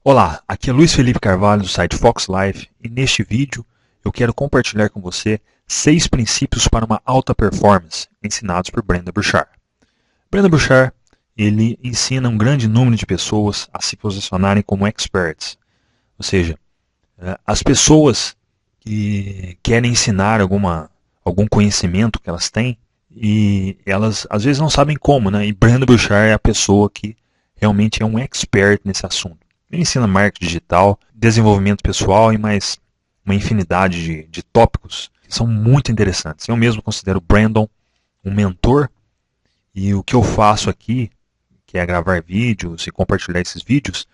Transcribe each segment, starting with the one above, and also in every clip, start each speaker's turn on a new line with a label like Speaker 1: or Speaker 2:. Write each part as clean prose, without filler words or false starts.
Speaker 1: Olá, aqui é Luiz Felipe Carvalho do site Fox Life e neste vídeo eu quero compartilhar com você 6 princípios para uma alta performance ensinados por Brendon Burchard. Brendon Burchard ele ensina um grande número de pessoas a se posicionarem como experts, ou seja, as pessoas que querem ensinar algum conhecimento que elas têm e elas às vezes não sabem como, né? E Brendon Burchard é a pessoa que realmente é um expert nesse assunto. Ele ensina marketing digital, desenvolvimento pessoal e mais uma infinidade de tópicos que são muito interessantes. Eu mesmo considero o Brendon um mentor e o que eu faço aqui, que é gravar vídeos e compartilhar esses vídeos,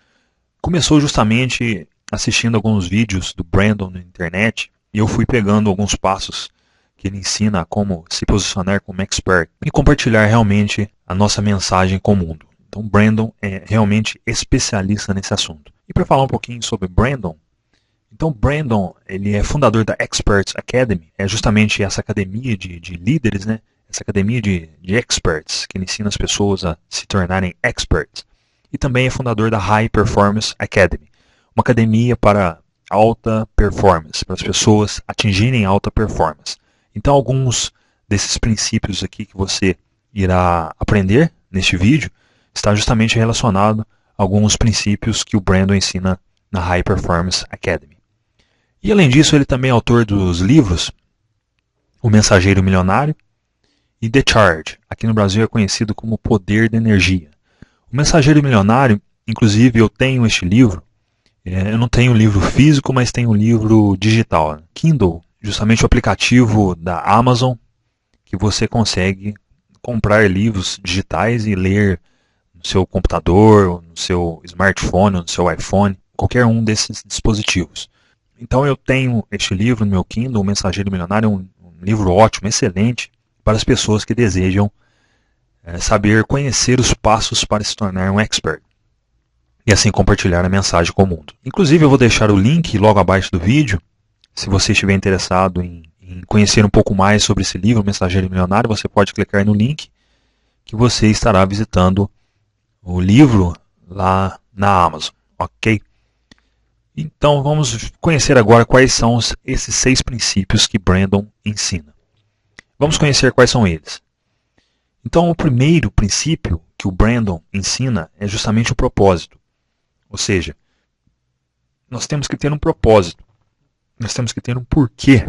Speaker 1: começou justamente assistindo alguns vídeos do Brendon na internet e eu fui pegando alguns passos que ele ensina a como se posicionar como expert e compartilhar realmente a nossa mensagem com o mundo. Então, Brendon é realmente especialista nesse assunto. E para falar um pouquinho sobre Brendon, então Brendon ele é fundador da Experts Academy, é justamente essa academia de líderes, né? Essa academia de experts que ensina as pessoas a se tornarem experts. E também é fundador da High Performance Academy, uma academia para alta performance, para as pessoas atingirem alta performance. Então, alguns desses princípios aqui que você irá aprender neste vídeo está justamente relacionado a alguns princípios que o Brendon ensina na High Performance Academy. E além disso, ele também é autor dos livros O Mensageiro Milionário e The Charge. Aqui no Brasil é conhecido como Poder da Energia. O Mensageiro Milionário, inclusive eu tenho este livro, eu não tenho o livro físico, mas tenho o livro digital, Kindle, justamente o aplicativo da Amazon, que você consegue comprar livros digitais e ler no seu computador, no seu smartphone, no seu iPhone, qualquer um desses dispositivos. Então eu tenho este livro no meu Kindle, O Mensageiro Milionário, um livro ótimo, excelente, para as pessoas que desejam saber conhecer os passos para se tornar um expert e assim compartilhar a mensagem com o mundo. Inclusive eu vou deixar o link logo abaixo do vídeo, se você estiver interessado em conhecer um pouco mais sobre esse livro, O Mensageiro Milionário, você pode clicar no link que você estará visitando o livro lá na Amazon, ok? Então vamos conhecer agora quais são esses 6 princípios que Brendon ensina. Vamos conhecer quais são eles. Então o primeiro princípio que o Brendon ensina é justamente o propósito. Ou seja, nós temos que ter um propósito. Nós temos que ter um porquê,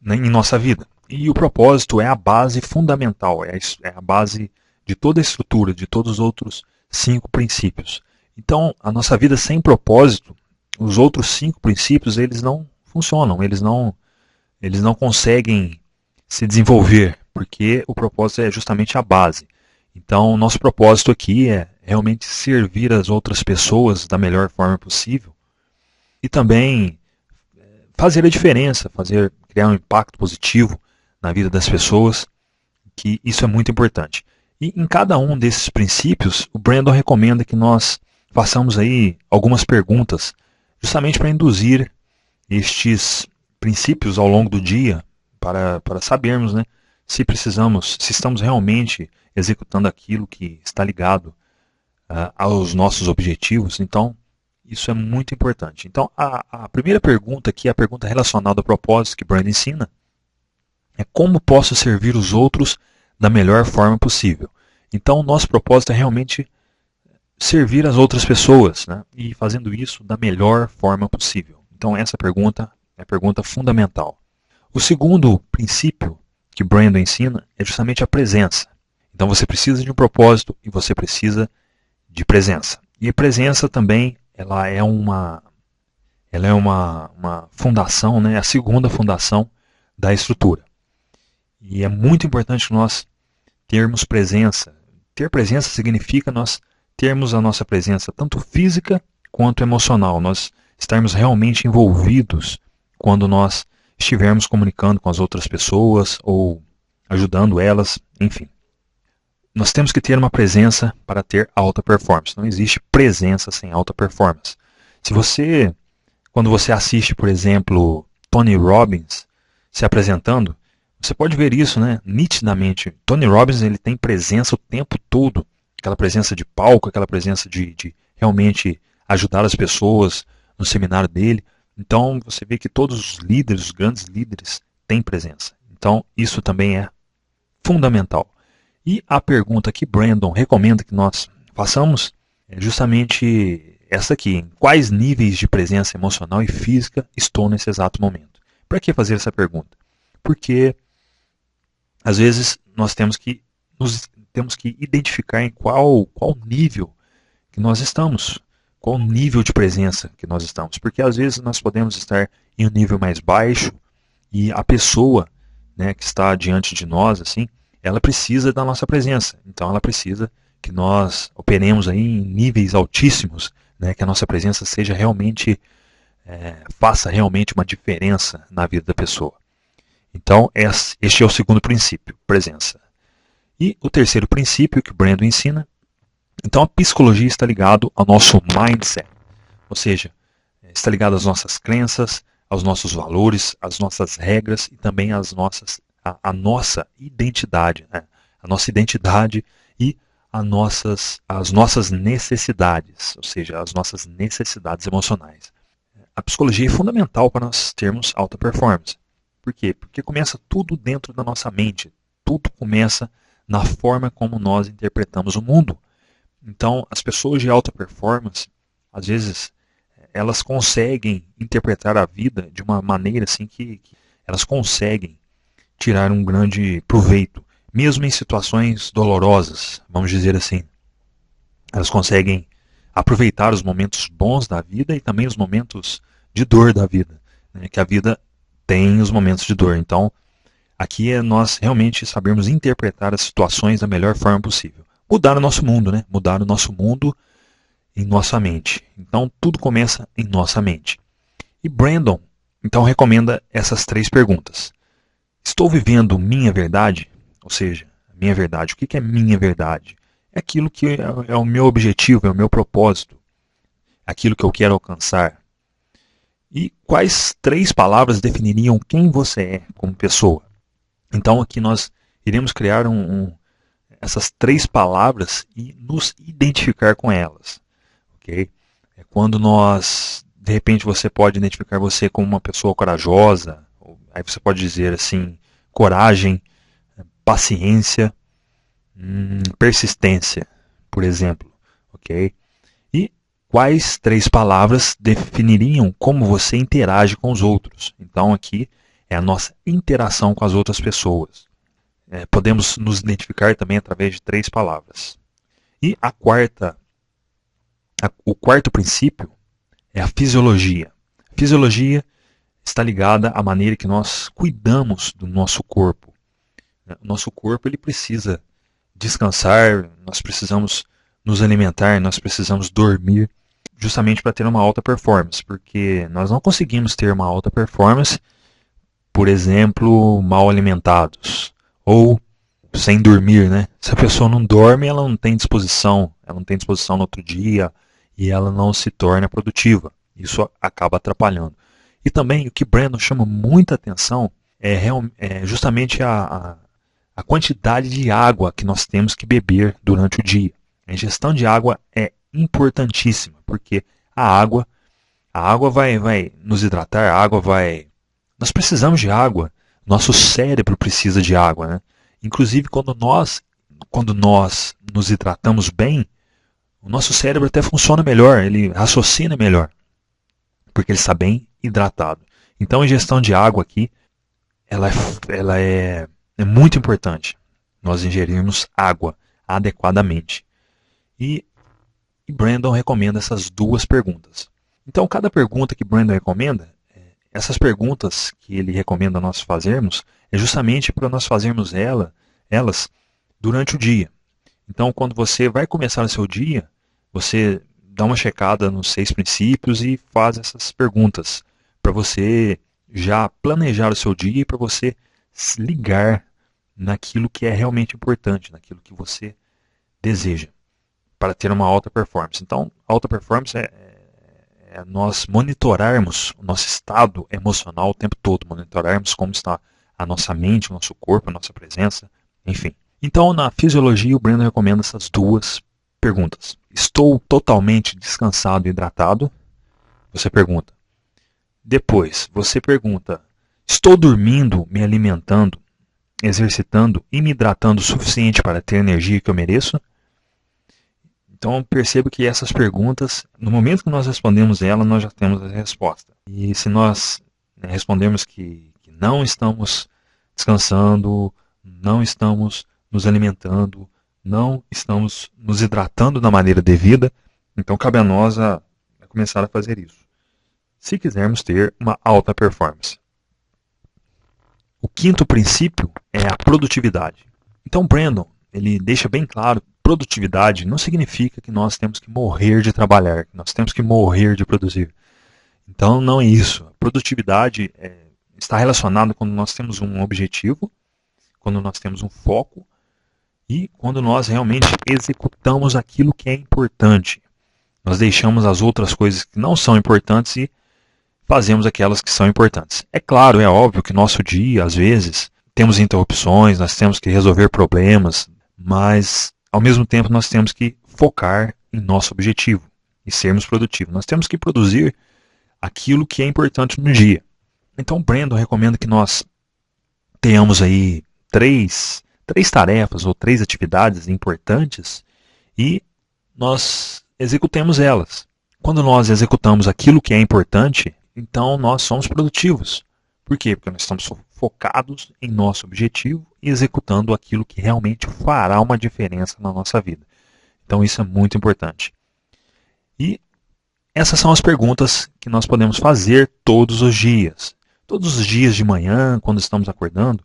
Speaker 1: né, em nossa vida. E o propósito é a base fundamental, é a base de toda a estrutura, de todos os outros 5 princípios. Então, a nossa vida sem propósito, os outros 5 princípios, eles não funcionam, eles não conseguem se desenvolver, porque o propósito é justamente a base. Então, o nosso propósito aqui é realmente servir as outras pessoas da melhor forma possível e também fazer a diferença, criar um impacto positivo na vida das pessoas, que isso é muito importante. E em cada um desses princípios, o Brendon recomenda que nós façamos aí algumas perguntas, justamente para induzir estes princípios ao longo do dia, para sabermos, né, se estamos realmente executando aquilo que está ligado aos nossos objetivos. Então, isso é muito importante. Então, a primeira pergunta aqui, a pergunta relacionada ao propósito que Brendon ensina, é como posso servir os outros da melhor forma possível. Então, o nosso propósito é realmente servir as outras pessoas, né? E fazendo isso da melhor forma possível. Então, essa pergunta é a pergunta fundamental. O segundo princípio que Brendon ensina é justamente a presença. Então, você precisa de um propósito e você precisa de presença. E a presença também ela é uma fundação, né? A segunda fundação da estrutura. E é muito importante nós termos presença. Ter presença significa nós termos a nossa presença tanto física quanto emocional. Nós estarmos realmente envolvidos quando nós estivermos comunicando com as outras pessoas ou ajudando elas, enfim. Nós temos que ter uma presença para ter alta performance. Não existe presença sem alta performance. Quando você assiste, por exemplo, Tony Robbins se apresentando, você pode ver isso, né, nitidamente. Tony Robbins ele tem presença o tempo todo. Aquela presença de palco, aquela presença de realmente ajudar as pessoas no seminário dele. Então você vê que todos os líderes, os grandes líderes, têm presença. Então isso também é fundamental. E a pergunta que Brandon recomenda que nós façamos é justamente essa aqui: em quais níveis de presença emocional e física estou nesse exato momento? Para que fazer essa pergunta? Porque às vezes nós temos que identificar em qual nível que nós estamos, qual nível de presença que nós estamos. Porque às vezes nós podemos estar em um nível mais baixo e a pessoa, né, que está diante de nós, assim, ela precisa da nossa presença. Então ela precisa que nós operemos aí em níveis altíssimos, né, que a nossa presença seja realmente, faça realmente uma diferença na vida da pessoa. Então este é o segundo princípio, presença. E o terceiro princípio que o Brandon ensina, então a psicologia está ligada ao nosso mindset, ou seja, está ligada às nossas crenças, aos nossos valores, às nossas regras e também às a nossa identidade, né? A nossa identidade e as nossas necessidades, ou seja, as nossas necessidades emocionais. A psicologia é fundamental para nós termos alta performance. Por quê? Porque começa tudo dentro da nossa mente. Tudo começa na forma como nós interpretamos o mundo. Então, as pessoas de alta performance, às vezes, elas conseguem interpretar a vida de uma maneira assim que elas conseguem tirar um grande proveito, mesmo em situações dolorosas, vamos dizer assim. Elas conseguem aproveitar os momentos bons da vida e também os momentos de dor da vida, né? Que a vida tem os momentos de dor. Então, aqui é nós realmente sabermos interpretar as situações da melhor forma possível. Mudar o nosso mundo, né? Mudar o nosso mundo em nossa mente. Então, tudo começa em nossa mente. E Brandon, então, recomenda essas 3 perguntas. Estou vivendo minha verdade? Ou seja, minha verdade. O que é minha verdade? É aquilo que é o meu objetivo, é o meu propósito. É aquilo que eu quero alcançar. E quais 3 palavras definiriam quem você é como pessoa? Então, aqui nós iremos criar essas 3 palavras e nos identificar com elas. Okay? É quando nós, de repente, você pode identificar você como uma pessoa corajosa. Aí você pode dizer assim, coragem, paciência, persistência, por exemplo. Okay? E quais 3 palavras definiriam como você interage com os outros? Então aqui é a nossa interação com as outras pessoas. Podemos nos identificar também através de 3 palavras. E o quarto princípio é a fisiologia. A fisiologia está ligada à maneira que nós cuidamos do nosso corpo. O nosso corpo ele precisa descansar, nós precisamos nos alimentar, nós precisamos dormir, justamente para ter uma alta performance, porque nós não conseguimos ter uma alta performance, por exemplo, mal alimentados ou sem dormir, né? Se a pessoa não dorme, ela não tem disposição no outro dia e ela não se torna produtiva. Isso acaba atrapalhando. E também o que Brandon chama muita atenção é justamente a quantidade de água que nós temos que beber durante o dia. A ingestão de água é importantíssima, porque a água vai nos hidratar, nós precisamos de água, nosso cérebro precisa de água, né? Inclusive quando nós nos hidratamos bem, o nosso cérebro até funciona melhor, ele raciocina melhor, porque ele está bem hidratado. Então a ingestão de água aqui, ela é muito importante, nós ingerirmos água adequadamente. E Brandon recomenda essas 2 perguntas. Então cada pergunta que Brandon recomenda, essas perguntas que ele recomenda nós fazermos, é justamente para nós fazermos elas durante o dia. Então quando você vai começar o seu dia, você dá uma checada nos 6 princípios e faz essas perguntas para você já planejar o seu dia e para você se ligar naquilo que é realmente importante, naquilo que você deseja para ter uma alta performance. Então, alta performance é nós monitorarmos o nosso estado emocional o tempo todo, monitorarmos como está a nossa mente, o nosso corpo, a nossa presença, enfim. Então, na fisiologia, o Brandon recomenda essas 2 perguntas. Estou totalmente descansado e hidratado? Você pergunta. Depois, você pergunta, estou dormindo, me alimentando, exercitando e me hidratando o suficiente para ter a energia que eu mereço? Então, perceba que essas perguntas, no momento que nós respondemos elas, nós já temos a resposta. E se nós respondemos que não estamos descansando, não estamos nos alimentando, não estamos nos hidratando da maneira devida, então cabe a nós a começar a fazer isso, se quisermos ter uma alta performance. O quinto princípio é a produtividade. Então, Brandon, ele deixa bem claro, produtividade não significa que nós temos que morrer de trabalhar, que nós temos que morrer de produzir. Então, não é isso. A produtividade está relacionada quando nós temos um objetivo, quando nós temos um foco e quando nós realmente executamos aquilo que é importante. Nós deixamos as outras coisas que não são importantes e fazemos aquelas que são importantes. É claro, é óbvio que nosso dia, às vezes, temos interrupções, nós temos que resolver problemas, mas, ao mesmo tempo, nós temos que focar em nosso objetivo e sermos produtivos. Nós temos que produzir aquilo que é importante no dia. Então, Brandon recomenda que nós tenhamos aí três tarefas ou 3 atividades importantes e nós executemos elas. Quando nós executamos aquilo que é importante, então nós somos produtivos. Por quê? Porque nós estamos focados em nosso objetivo e executando aquilo que realmente fará uma diferença na nossa vida. Então isso é muito importante. E essas são as perguntas que nós podemos fazer todos os dias. Todos os dias de manhã, quando estamos acordando,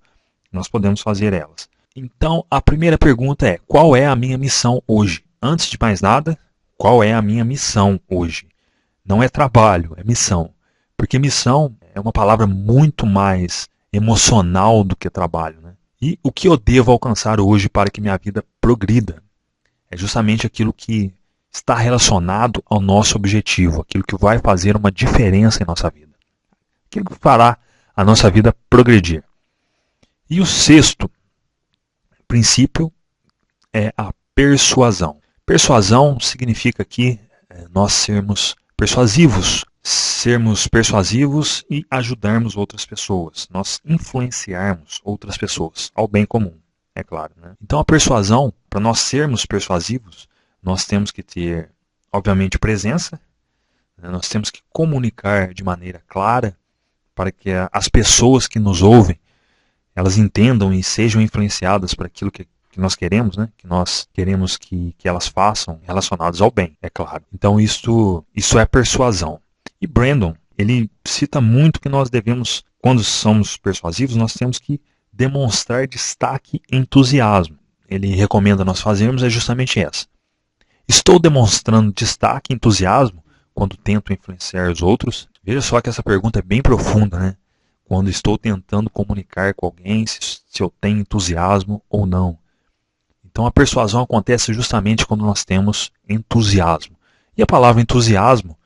Speaker 1: nós podemos fazer elas. Então, a primeira pergunta é, qual é a minha missão hoje? Antes de mais nada, qual é a minha missão hoje? Não é trabalho, é missão. Porque missão é uma palavra muito mais emocional do que trabalho, né? E o que eu devo alcançar hoje para que minha vida progrida? É justamente aquilo que está relacionado ao nosso objetivo, aquilo que vai fazer uma diferença em nossa vida. Aquilo que fará a nossa vida progredir. E o sexto princípio é a persuasão. Persuasão significa aqui nós sermos persuasivos e ajudarmos outras pessoas, nós influenciarmos outras pessoas ao bem comum, é claro, né? Então a persuasão, para nós sermos persuasivos, nós temos que ter, obviamente, presença, né? Nós temos que comunicar de maneira clara para que as pessoas que nos ouvem, elas entendam e sejam influenciadas para aquilo que nós queremos, né? Que nós queremos que elas façam relacionados ao bem, é claro. Então isso é persuasão. E Brandon, ele cita muito que nós devemos, quando somos persuasivos, nós temos que demonstrar destaque e entusiasmo. Ele recomenda nós fazermos é justamente essa. Estou demonstrando destaque e entusiasmo quando tento influenciar os outros? Veja só que essa pergunta é bem profunda, né? Quando estou tentando comunicar com alguém, se eu tenho entusiasmo ou não. Então a persuasão acontece justamente quando nós temos entusiasmo. E a palavra entusiasmo,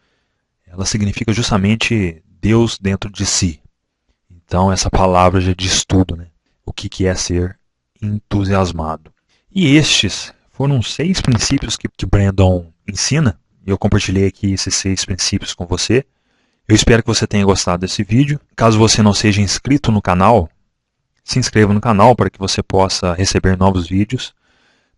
Speaker 1: ela significa justamente Deus dentro de si. Então essa palavra já diz tudo, né? O que é ser entusiasmado. E estes foram 6 princípios que Brandon ensina. Eu compartilhei aqui esses 6 princípios com você. Eu espero que você tenha gostado desse vídeo. Caso você não seja inscrito no canal, se inscreva no canal para que você possa receber novos vídeos.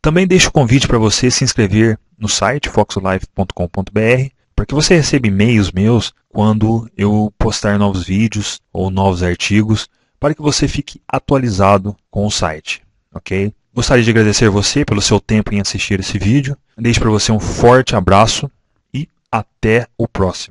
Speaker 1: Também deixo o convite para você se inscrever no site foxlife.com.br para que você receba e-mails meus quando eu postar novos vídeos ou novos artigos, para que você fique atualizado com o site, ok? Gostaria de agradecer você pelo seu tempo em assistir esse vídeo. Deixo para você um forte abraço e até o próximo.